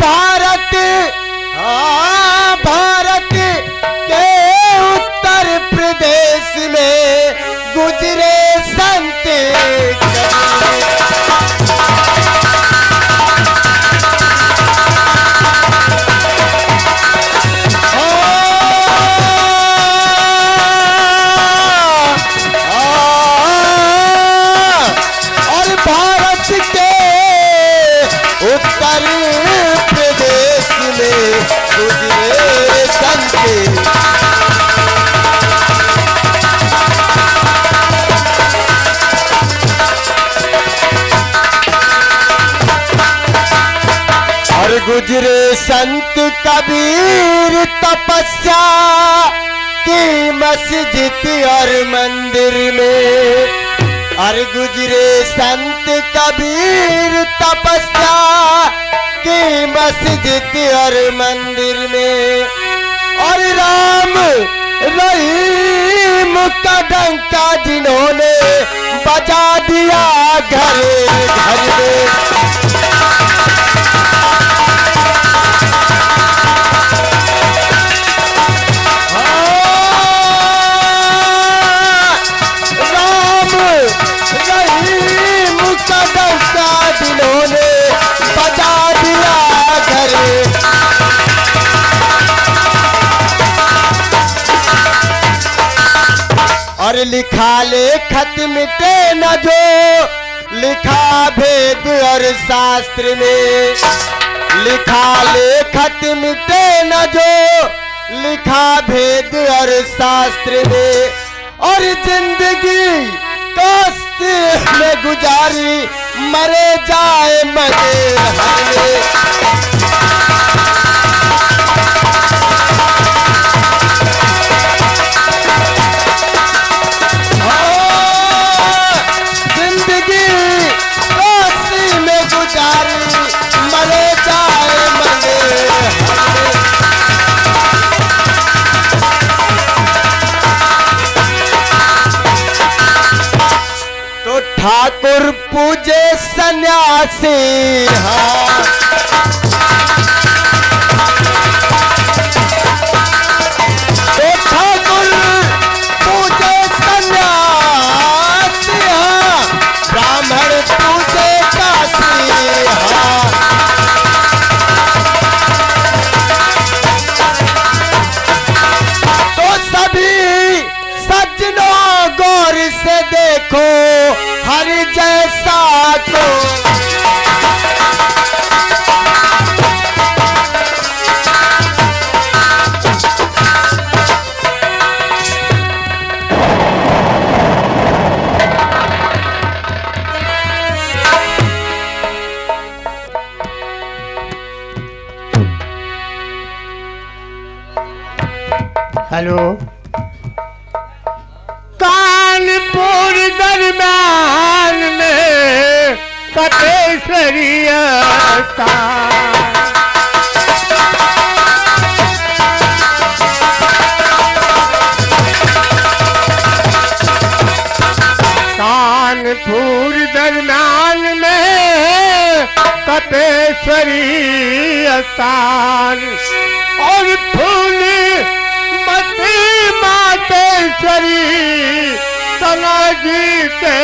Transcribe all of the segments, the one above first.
भारत भारत के उत्तर प्रदेश में गुजरे संत और भारत के उत्तर प्रदेश में गुजरे संत और गुजरे संत कबीर तपस्या की मस्जिद और मंदिर में और गुजरे संत कबीर तपस्या की मस्जिद और मंदिर में और राम रहीम का डंका जिन्होंने बजा दिया घर घर में जिन्होंने बजा दिया घर और लिखा ले खत मिटे न जो लिखा भेद और शास्त्र में लिखा ले खत मिटे न जो लिखा भेद और शास्त्र में और जिंदगी कष्ट में गुजारी मरे जाए मजे जिंदगी कष्ट में गुजारी मरे जाए मजे तो ठाकुर पूजे सन्यासी हाँ तो ठाकुर पूजे सन्यासी हाँ ब्राह्मण पूजे काशी हाँ तो सभी सज्जनों गौर से देखो हर जैसा को हेलो कानपुर दरम्यान में कटेश्वरी कानपुर दरम्यान में कटेश्वरी स्थान और फूल मातेश्वरी तना जी के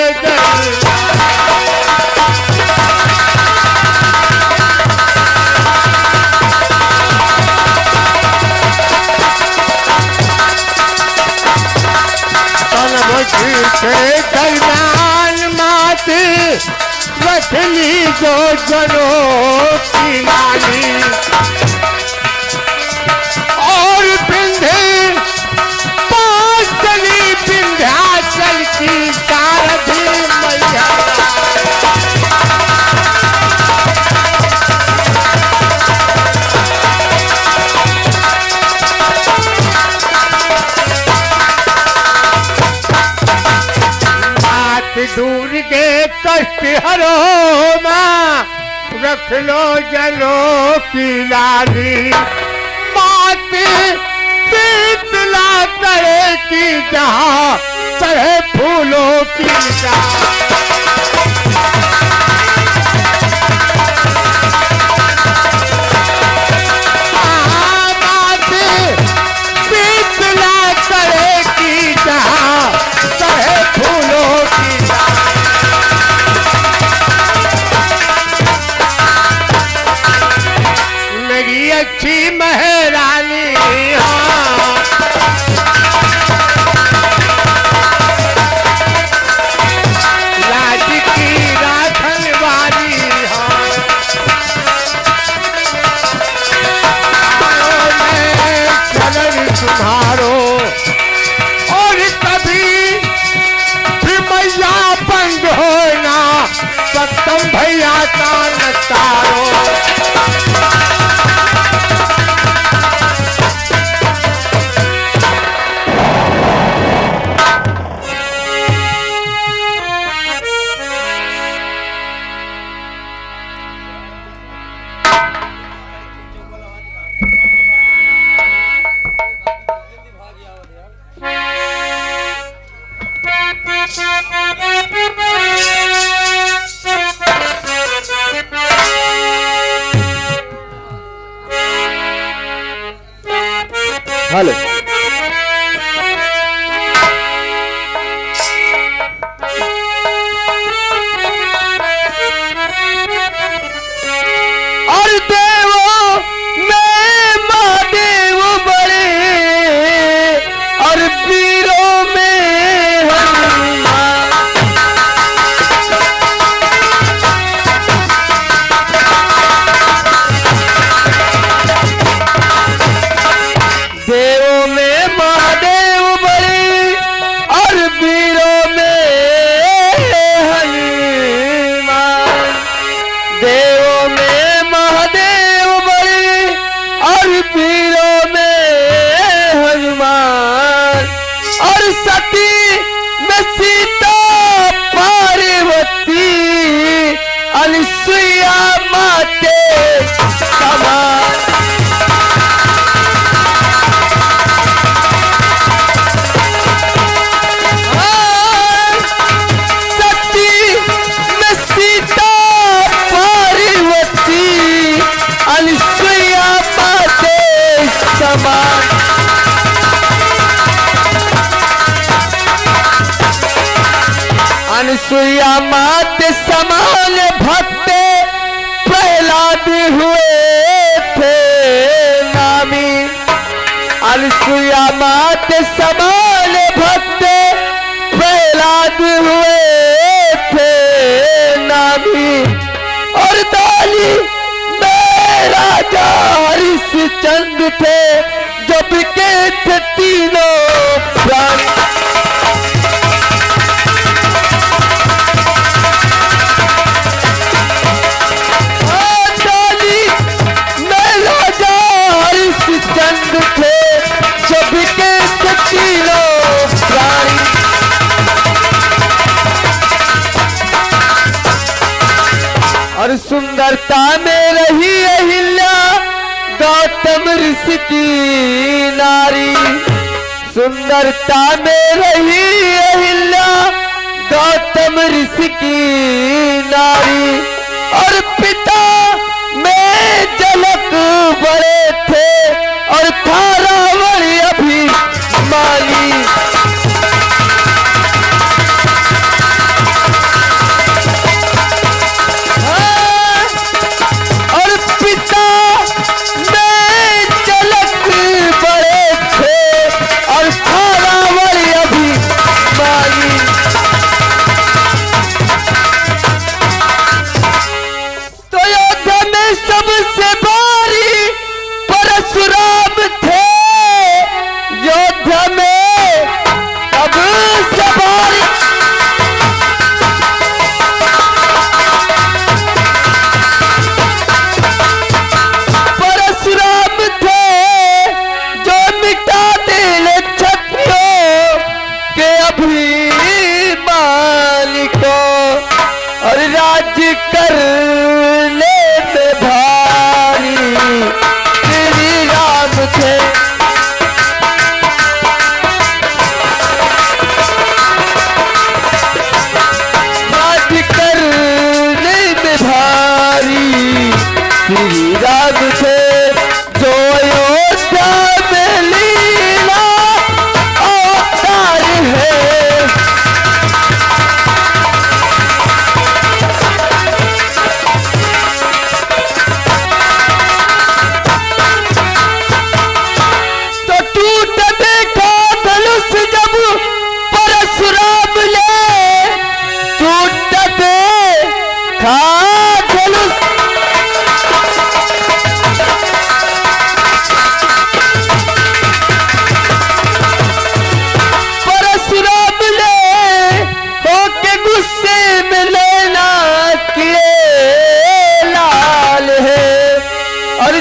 दरम्यान माते रखली जो जनों की लाली और बिंधे चली विंध्याचल की सारथी मैया मात दूर के कष्ट हरो माँ रख लो जलो की लाली मात शीतला करे की जहाँ चढ़े फूलों की अच्छी महारानी हाँ। लाज की राखन वाली हाँ। आओ मैं चरण तुम्हारो और कभी भी मैया बंद होना सत्तम भैया का नतारो। हेलो और देवों में महादेव बड़े और वीरों में हनुमान। देवों में महादेव बड़े और वीरों में हनुमान। देवों में महादेव बड़े और वीरों में हनुमान। और सती में सीता पार्वती अनुसुईया माते समान। अनुसुईया माते समान। अनुसुईया माते समान भक्त प्रहलाद हुए थे नामी। अनुसुईया माते समान भक्त प्रहलाद हुए थे नामी। और दाली राजा हरिश्चंद्र थे जो बिके थे तीनों प्राण। में राजा हरिश्चंद्र थे जो बिके थे तीनों प्राणी। और सुंदरता में रही अहिल्या गौतम ऋषि की नारी। सुंदरता में रही अहिल्या गौतम ऋषि की नारी। और पिता में जनक बड़े थे और था रावण अभिमानी।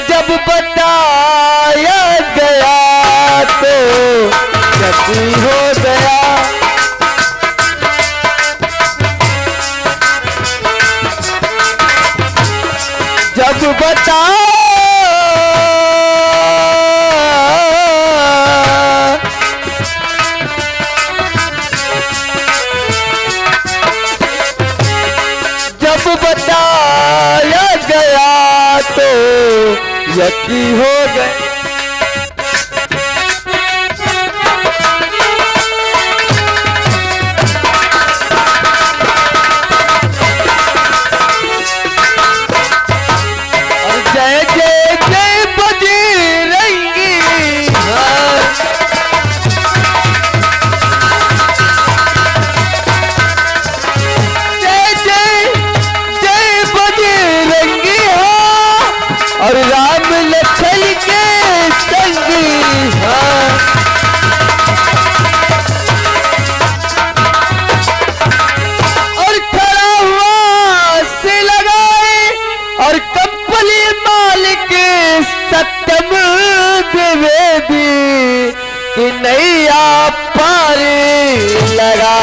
जब बताया गया तो यकीन हो गया। जब बताया गया तो यकीन हो गया। और जय जय जय बजरंगी और राम लखन के संगी और खड़ा हुआ से लगाए और कंपनी मालिक सत्यम द्विवेदी कि नैया पार लगा।